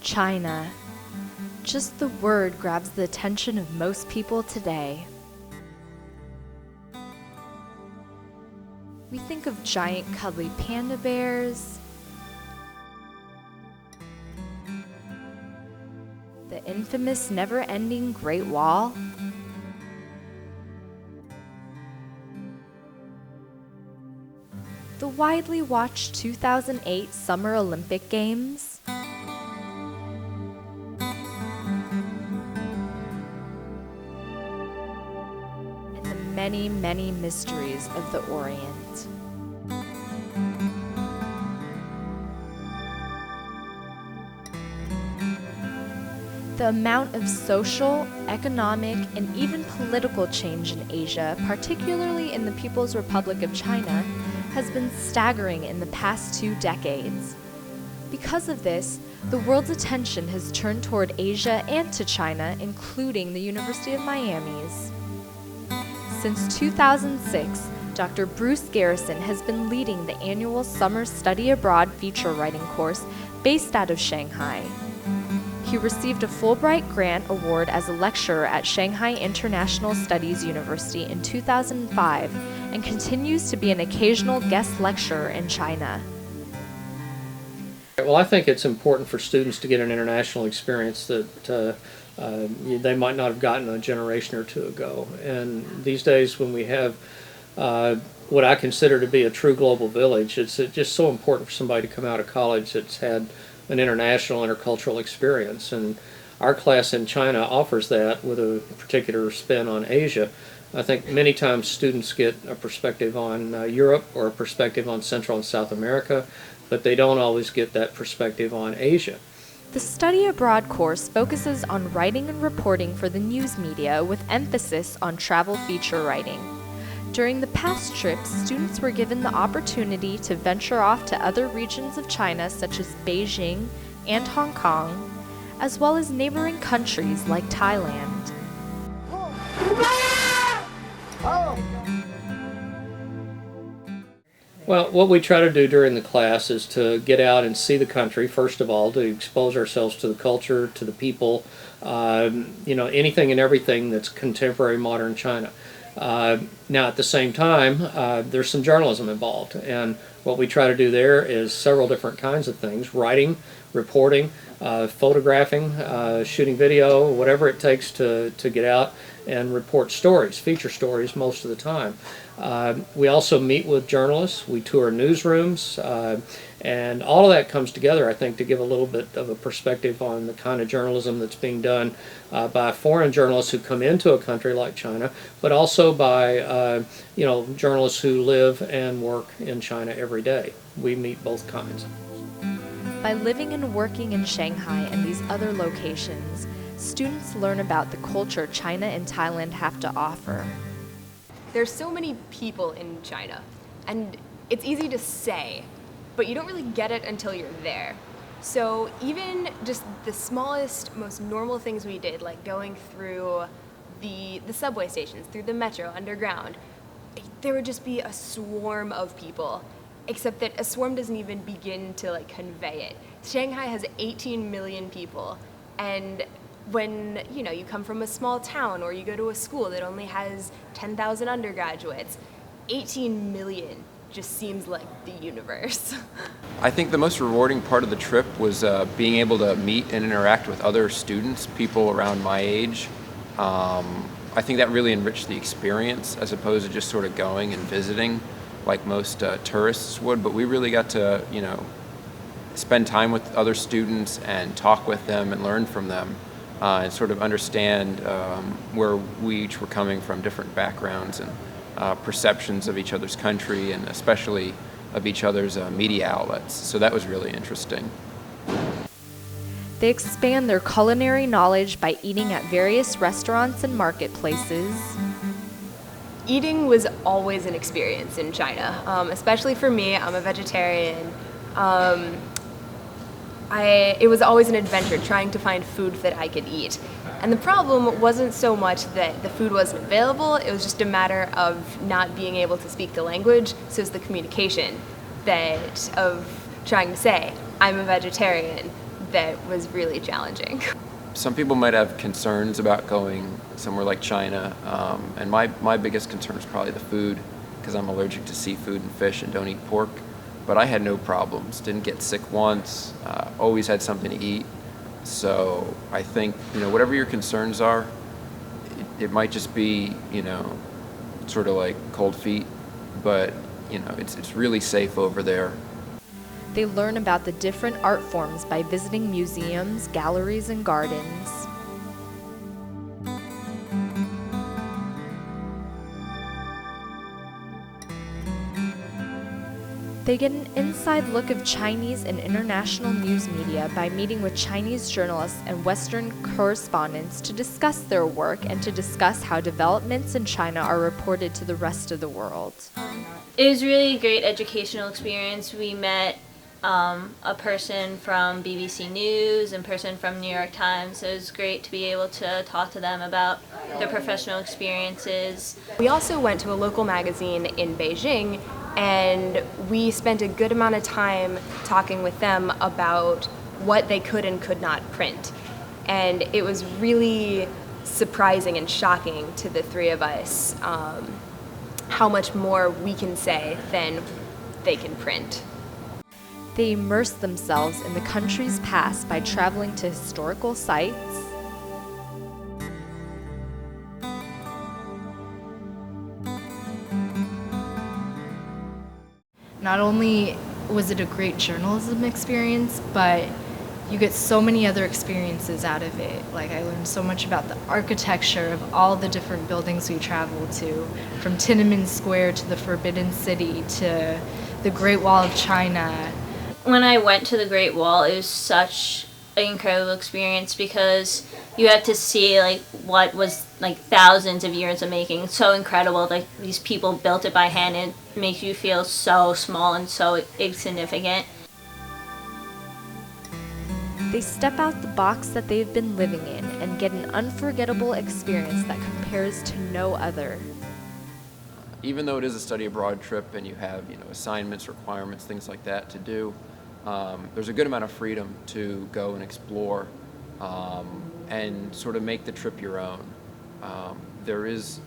China. Just the word grabs the attention of most people today. We think of giant cuddly panda bears, the infamous never-ending Great Wall, the widely watched 2008 Summer Olympic Games, and the many, many mysteries of the Orient. The amount of social, economic, and even political change in Asia, particularly in the People's Republic of China, has been staggering in the past 2 decades. Because of this, the world's attention has turned toward Asia and to China, including the University of Miami's. Since 2006, Dr. Bruce Garrison has been leading the annual Summer Study Abroad feature writing course based out of Shanghai. He received a Fulbright Grant Award as a lecturer at Shanghai International Studies University in 2005 and continues to be an occasional guest lecturer in China. Well, I think it's important for students to get an international experience that they might not have gotten a generation or two ago. And these days when we have what I consider to be a true global village, it's just so important for somebody to come out of college that's had an international intercultural experience, and our class in China offers that with a particular spin on Asia. I think many times students get a perspective on Europe or a perspective on Central and South America, but they don't always get that perspective on Asia. The Study Abroad course focuses on writing and reporting for the news media with emphasis on travel feature writing. During the past trips, students were given the opportunity to venture off to other regions of China such as Beijing and Hong Kong, as well as neighboring countries like Thailand. Well, what we try to do during the class is to get out and see the country, first of all, to expose ourselves to the culture, to the people, anything and everything that's contemporary modern China. Now, at the same time, there's some journalism involved, and what we try to do there is several different kinds of things: writing, reporting, photographing, shooting video, whatever it takes to get out and report stories, feature stories most of the time. We also meet with journalists, we tour newsrooms, and all of that comes together, I think, to give a little bit of a perspective on the kind of journalism that's being done by foreign journalists who come into a country like China, but also by journalists who live and work in China every day. We meet both kinds. By living and working in Shanghai and these other locations, students learn about the culture China and Thailand have to offer. There's so many people in China, and it's easy to say, but you don't really get it until you're there. So even just the smallest, most normal things we did, like going through the subway stations, through the metro, underground, there would just be a swarm of people, except that a swarm doesn't even begin to convey it. Shanghai has 18 million people, and when you come from a small town or you go to a school that only has 10,000 undergraduates, 18 million just seems like the universe. I think the most rewarding part of the trip was being able to meet and interact with other students, people around my age. I think that really enriched the experience as opposed to just sort of going and visiting like most tourists would, but we really got to, spend time with other students and talk with them and learn from them. And sort of understand where we each were coming from, different backgrounds and perceptions of each other's country, and especially of each other's media outlets. So that was really interesting. They expand their culinary knowledge by eating at various restaurants and marketplaces. Eating was always an experience in China, especially for me. I'm a vegetarian. It was always an adventure trying to find food that I could eat. And the problem wasn't so much that the food wasn't available, it was just a matter of not being able to speak the language, so it's the communication of trying to say, I'm a vegetarian, that was really challenging. Some people might have concerns about going somewhere like China, and my biggest concern is probably the food, because I'm allergic to seafood and fish and don't eat pork. But I had no problems, didn't get sick once, always had something to eat. So I think, whatever your concerns are, it might just be, sort of like cold feet, but, it's really safe over there. They learn about the different art forms by visiting museums, galleries, and gardens. They get an inside look of Chinese and international news media by meeting with Chinese journalists and Western correspondents to discuss their work and to discuss how developments in China are reported to the rest of the world. It was really a great educational experience. We met a person from BBC News and a person from New York Times. So it was great to be able to talk to them about their professional experiences. We also went to a local magazine in Beijing, and we spent a good amount of time talking with them about what they could and could not print. And it was really surprising and shocking to the three of us how much more we can say than they can print. They immerse themselves in the country's past by traveling to historical sites, not only was it a great journalism experience, but you get so many other experiences out of it. Like, I learned so much about the architecture of all the different buildings we traveled to, from Tiananmen Square to the Forbidden City to the Great Wall of China. When I went to the Great Wall, it was such an incredible experience because you had to see what was thousands of years of making. It's so incredible. These people built it by hand, and it makes you feel so small and so insignificant. they step out the box that they've been living in and get an unforgettable experience that compares to no other. Even though it is a study abroad trip and you have, assignments, requirements, things like that to do, there's a good amount of freedom to go and explore and sort of make the trip your own. There is,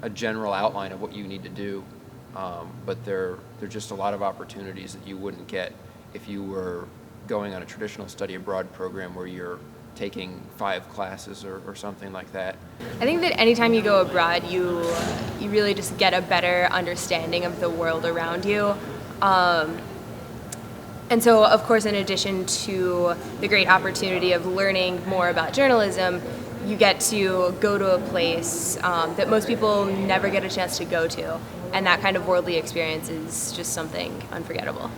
a general outline of what you need to do, but there are just a lot of opportunities that you wouldn't get if you were going on a traditional study abroad program where you're taking 5 classes or something like that. I think that anytime you go abroad, you really just get a better understanding of the world around you. And so, of course, in addition to the great opportunity of learning more about journalism, you get to go to a place that most people never get a chance to go to. And that kind of worldly experience is just something unforgettable.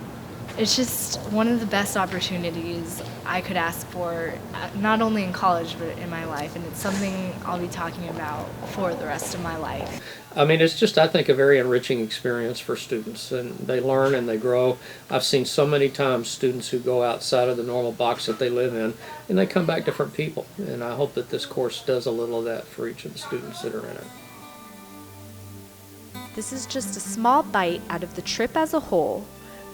It's just one of the best opportunities I could ask for, not only in college, but in my life. And it's something I'll be talking about for the rest of my life. I mean, it's just, I think, a very enriching experience for students, and they learn and they grow. I've seen so many times students who go outside of the normal box that they live in, and they come back different people. And I hope that this course does a little of that for each of the students that are in it. This is just a small bite out of the trip as a whole.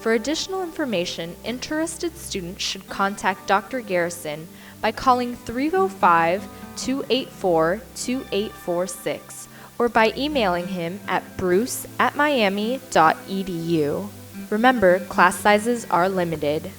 For additional information, interested students should contact Dr. Garrison by calling 305-284-2846 or by emailing him at bruce@miami.edu. Remember, class sizes are limited.